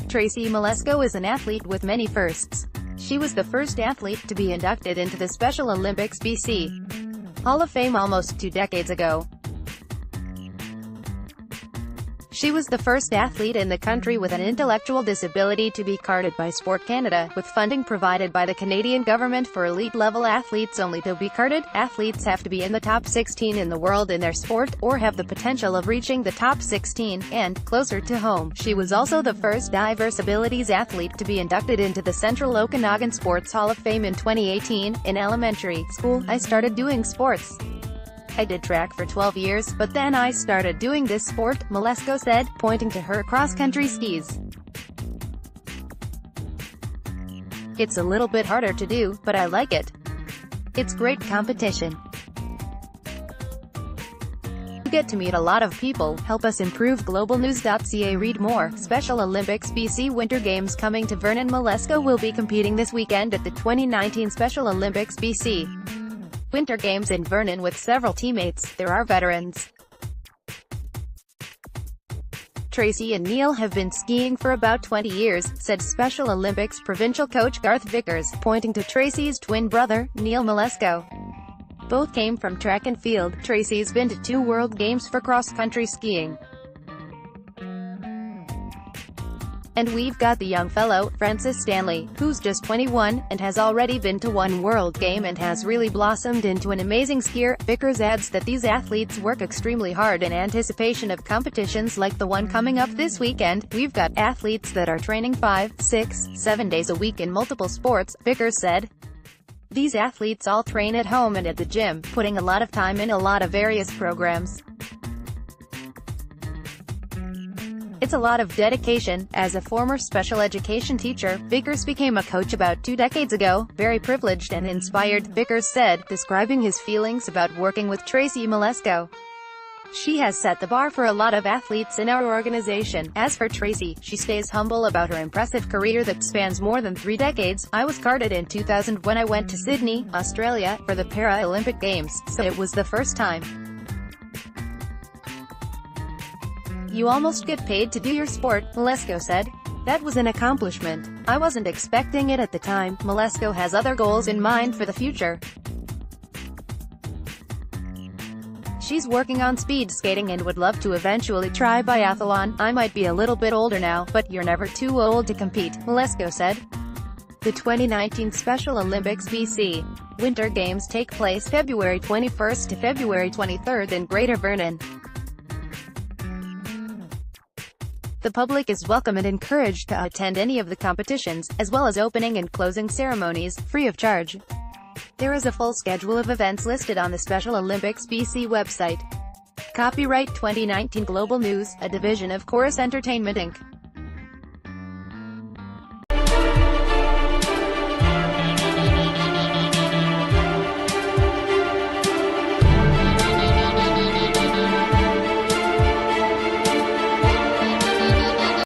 Tracey Melesko is an athlete with many firsts. She was the first athlete to be inducted into the Special Olympics B.C. Hall of Fame almost 2 decades ago. She was the first athlete in the country with an intellectual disability to be carded by Sport Canada, with funding provided by the Canadian government for elite-level athletes only. To be carded, athletes have to be in the top 16 in the world in their sport, or have the potential of reaching the top 16, and, closer to home, she was also the first diverse abilities athlete to be inducted into the Central Okanagan Sports Hall of Fame in 2018. In elementary school, I started doing sports. I did track for 12 years, but then I started doing this sport, Melesko said, pointing to her cross-country skis. It's a little bit harder to do, but I like it. It's great competition. You get to meet a lot of people, help us improve. globalnews.ca. Read more. Special Olympics B.C. Winter Games coming to Vernon. Melesko will be competing this weekend at the 2019 Special Olympics B.C. Winter Games in Vernon with several teammates. There are veterans. Tracey and Neil have been skiing for about 20 years, said Special Olympics provincial coach Garth Vickers, pointing to Tracey's twin brother, Neil Melesko. Both came from track and field. Tracey's been to 2 World Games for cross-country skiing. And we've got the young fellow, Francis Stanley, who's just 21, and has already been to 1 World Game and has really blossomed into an amazing skier. Vickers adds that these athletes work extremely hard in anticipation of competitions like the one coming up this weekend. We've got athletes that are training 5, 6, 7 days a week in multiple sports, Vickers said. These athletes all train at home and at the gym, putting a lot of time in a lot of various programs. It's a lot of dedication. As a former special education teacher, Vickers became a coach about 2 decades ago. Very privileged and inspired, Vickers said, describing his feelings about working with Tracey Melesko. She has set the bar for a lot of athletes in our organization. As for Tracey, she stays humble about her impressive career that spans more than 3 decades. I was carded in 2000 when I went to Sydney, Australia, for the Para-Olympic Games, so it was the first time. You almost get paid to do your sport, Melesko said. That was an accomplishment. I wasn't expecting it at the time. Melesko has other goals in mind for the future. She's working on speed skating and would love to eventually try biathlon. I might be a little bit older now, but you're never too old to compete, Melesko said. The 2019 Special Olympics B.C. Winter Games take place February 21st to February 23rd in Greater Vernon. The public is welcome and encouraged to attend any of the competitions, as well as opening and closing ceremonies, free of charge. There is a full schedule of events listed on the Special Olympics B.C. website. Copyright 2019 Global News, a division of Chorus Entertainment Inc.